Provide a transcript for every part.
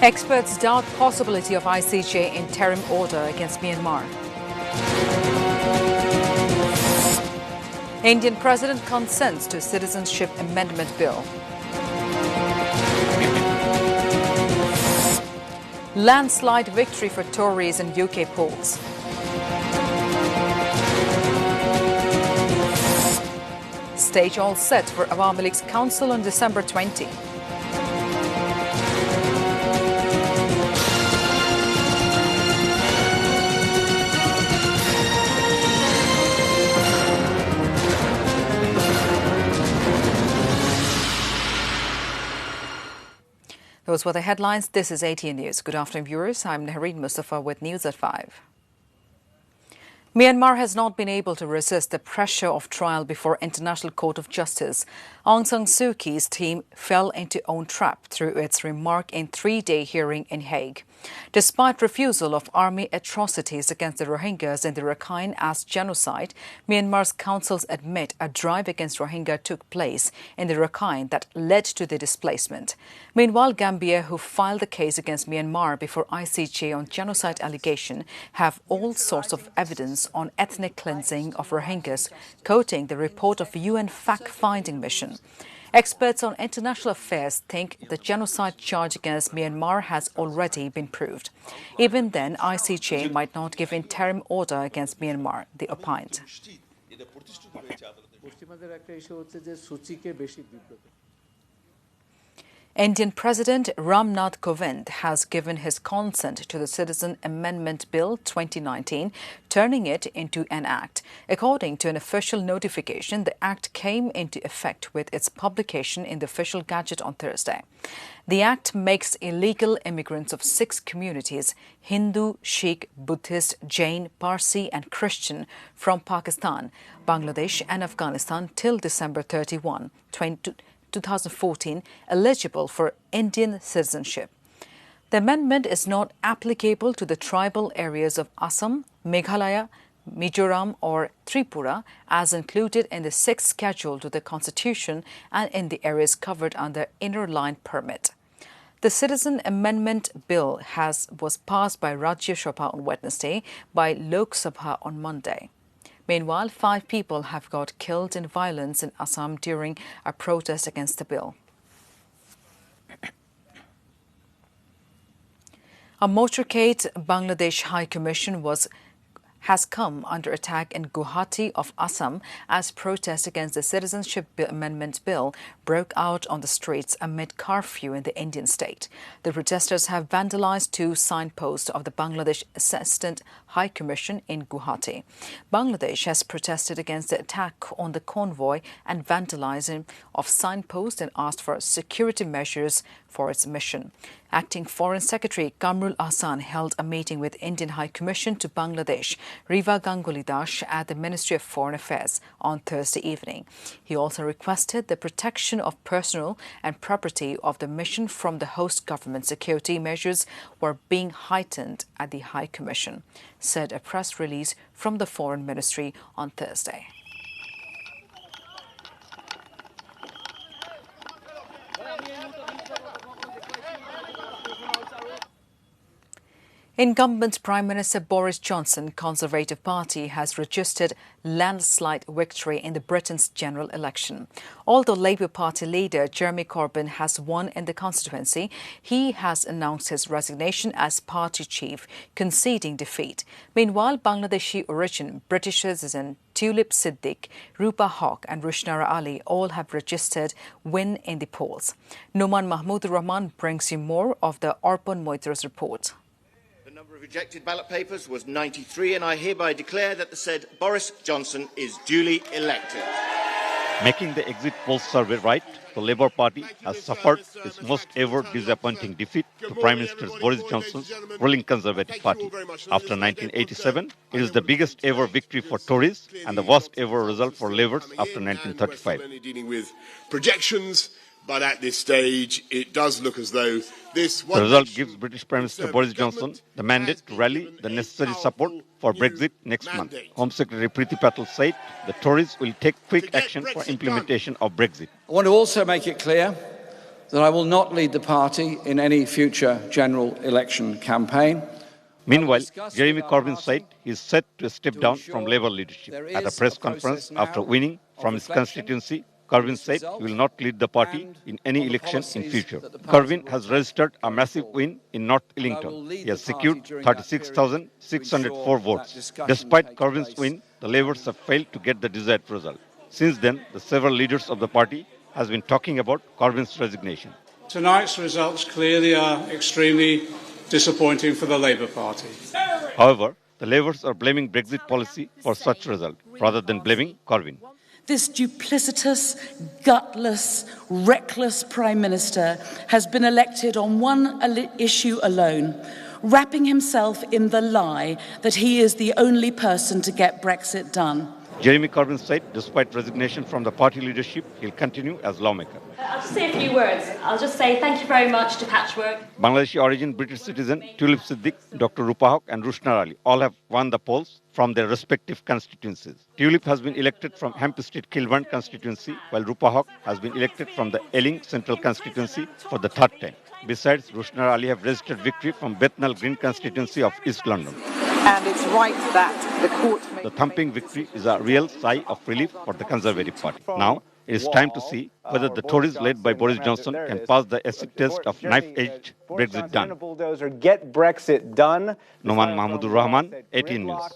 Experts doubt possibility of ICJ interim order against Myanmar. Indian President consents to Citizenship Amendment Bill. Landslide victory for Tories in UK polls. Stage all set for Awami League's council on December 20. Those were the headlines. This is ATN News. Good afternoon, viewers. I'm Nahreen Mustafa with News at 5. Myanmar has not been able to resist the pressure of trial before International Court of Justice. Aung San Suu Kyi's team fell into own trap through its remark in three-day hearing in Hague. Despite refusal of army atrocities against the Rohingyas in the Rakhine as genocide, Myanmar's councils admit a drive against Rohingya took place in the Rakhine that led to the displacement. Meanwhile, Gambia, who filed the case against Myanmar before ICJ on genocide allegation, have all sorts of evidence on ethnic cleansing of Rohingyas, quoting the report of UN fact-finding mission. Experts on international affairs think the genocide charge against Myanmar has already been proved. Even then, ICJ might not give interim order against Myanmar, they opined. Indian President Ram Nath Kovind has given his consent to the Citizen Amendment Bill 2019, turning it into an act. According to an official notification, the act came into effect with its publication in the official Gazette on Thursday. The act makes illegal immigrants of 6 communities, Hindu, Sikh, Buddhist, Jain, Parsi and Christian, from Pakistan, Bangladesh and Afghanistan till December 31, 2014, eligible for Indian citizenship. The amendment is not applicable to the tribal areas of Assam, Meghalaya, Mizoram or Tripura as included in the 6th schedule to the Constitution and in the areas covered under Inner Line Permit. The Citizen Amendment Bill was passed by Rajya Sabha on Wednesday, by Lok Sabha on Monday. Meanwhile, 5 people have got killed in violence in Assam during a protest against the bill. A motorcade Bangladesh High Commission has come under attack in Guwahati of Assam as protests against the Citizenship Amendment Bill broke out on the streets amid curfew in the Indian state. The protesters have vandalized 2 signposts of the Bangladesh Assistant High Commission in Guwahati. Bangladesh has protested against the attack on the convoy and vandalizing of signposts and asked for security measures for its mission. Acting Foreign Secretary Kamrul Ahsan held a meeting with Indian High Commission to Bangladesh, Riva Ganguly Das, at the Ministry of Foreign Affairs on Thursday evening. He also requested the protection of personal and property of the mission from the host government. Security measures were being heightened at the High Commission, said a press release from the Foreign Ministry on Thursday. Incumbent Prime Minister Boris Johnson, Conservative Party, has registered landslide victory in Britain's general election. Although Labour Party leader Jeremy Corbyn has won in the constituency, he has announced his resignation as party chief, conceding defeat. Meanwhile, Bangladeshi origin British citizen Tulip Siddiq, Rupa Haq and Rushnara Ali all have registered win in the polls. Numan Mahmood Rahman brings you more of the Arpan Moitra's report. The number of rejected ballot papers was 93, and I hereby declare that the said Boris Johnson is duly elected. Making the exit poll survey right, the Labour Party has suffered its most ever disappointing defeat to Prime Minister Boris Johnson's ruling Conservative Party. After 1987, it is the biggest ever victory for Tories and the worst ever result for Labour after 1935. We're dealing with projections, but at this stage, it does look as though this... The result gives British Prime Minister Boris Johnson the mandate to rally the necessary support for Brexit next month. Home Secretary Priti Patel said the Tories will take quick action for implementation of Brexit. I want to also make it clear that I will not lead the party in any future general election campaign. Meanwhile, Jeremy Corbyn said he is set to step down from Labour leadership. At a press conference after winning from his constituency, Corbyn said he will not lead the party in any election in future. Corbyn has registered a massive win in North Illington. He has secured 36,604 votes. Despite Corbyn's win, the Labours have failed to get the desired result. Since then, the several leaders of the party has been talking about Corbyn's resignation. Tonight's results clearly are extremely disappointing for the Labour Party. However, the Labours are blaming Brexit policy for such result, rather than blaming Corbyn. This duplicitous, gutless, reckless Prime Minister has been elected on one issue alone, wrapping himself in the lie that he is the only person to get Brexit done. Jeremy Corbyn said, despite resignation from the party leadership, he'll continue as lawmaker. I'll just say a few words. I'll just say thank you very much to Patchwork. Bangladeshi origin British citizen Tulip Siddiq, Dr. Rupa Haq and Rushnar Ali all have won the polls from their respective constituencies. Tulip has been elected from Hampstead Kilburn constituency, while Rupa Haq has been elected from the Ealing Central constituency for the third time. Besides, Rushnar Ali have registered victory from Bethnal Green constituency of East London. And it's right that the court... The thumping victory is a real sigh of relief for the Conservative Party. Now, it is time to see whether the Tories led by Boris Johnson can pass the acid test of knife-edged Brexit done. Get Brexit done. Noman Mahmudur Rahman, ATN News.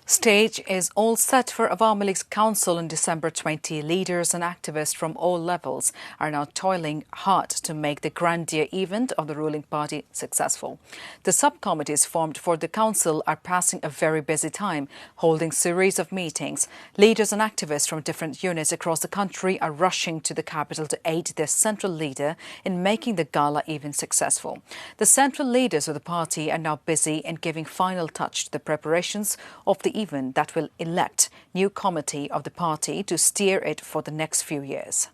Stage is all set for Awami League's council in December 20. Leaders and activists from all levels are now toiling hard to make the grandeur event of the ruling party successful. The subcommittees formed for the council are passing a very busy time, holding series of meetings. Leaders and activists from different units across the country are rushing to the capital to aid their central leader in making the gala event successful. The central leaders of the party are now busy in giving final touch to the preparations of the event that will elect new committee of the party to steer it for the next few years.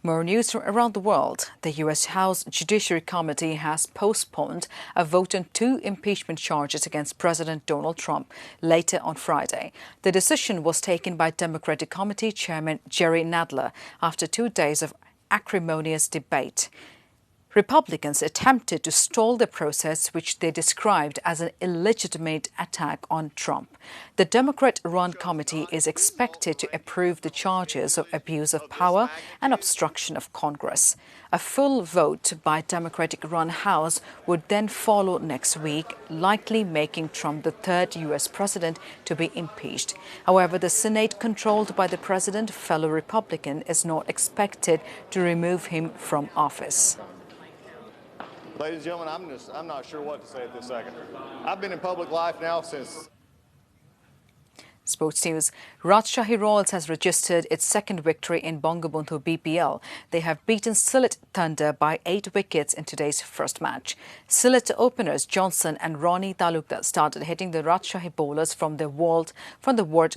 More news from around the world. The U.S. House Judiciary Committee has postponed a vote on 2 impeachment charges against President Donald Trump later on Friday. The decision was taken by Democratic Committee Chairman Jerry Nadler after 2 days of acrimonious debate. Republicans attempted to stall the process, which they described as an illegitimate attack on Trump. The Democrat-run committee is expected to approve the charges of abuse of power and obstruction of Congress. A full vote by Democratic-run House would then follow next week, likely making Trump the 3rd U.S. president to be impeached. However, the Senate, controlled by the president, fellow Republican, is not expected to remove him from office. Ladies and gentlemen, I'm not sure what to say at this second. I've been in public life now since... Sports news. Rajshahi Royals has registered its second victory in Bangabandhu BPL. They have beaten Sylhet Thunder by 8 wickets in today's first match. Sylhet openers Johnson and Ronnie Talukdar started hitting the Rajshahi bowlers from the word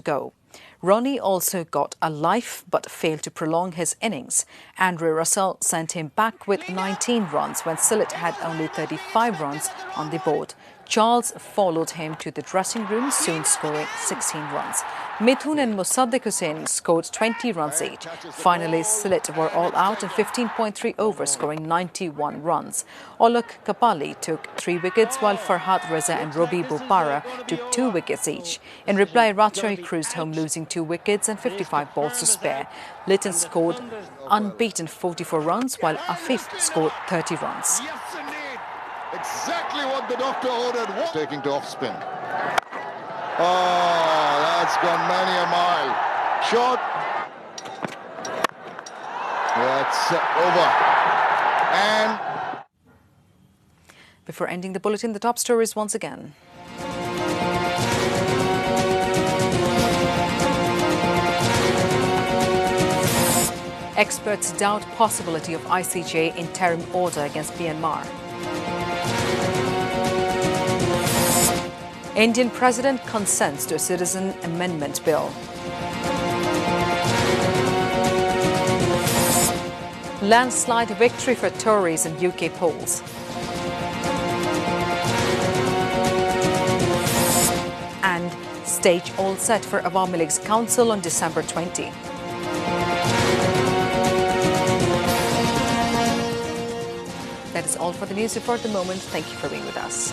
go. Ronnie also got a life but failed to prolong his innings. Andrew Russell sent him back with 19 runs when Sylhet had only 35 runs on the board. Charles followed him to the dressing room, soon scoring 16 runs. Mithun and Musaddiq Hussain scored 20 runs each. Finally, Sylhet were all out in 15.3 overs, scoring 91 runs. Olok Kapali took 3 wickets, while Farhad Reza and Robi Bopara took 2 wickets each. In reply, Rajshahi cruised home, losing 2 wickets and 55 balls to spare. Lytton scored unbeaten 44 runs, while Afif scored 30 runs. Exactly what the doctor ordered. Taking to off spin. Oh, that's gone many a mile. Short. That's over. And before ending the bulletin, the top stories once again. Experts doubt possibility of ICJ interim order against Myanmar. Indian President consents to a citizen amendment bill. Landslide victory for Tories in UK polls. And Stage all set for Awami League's council on December 20. That is all for the news report at the moment. Thank you for being with us.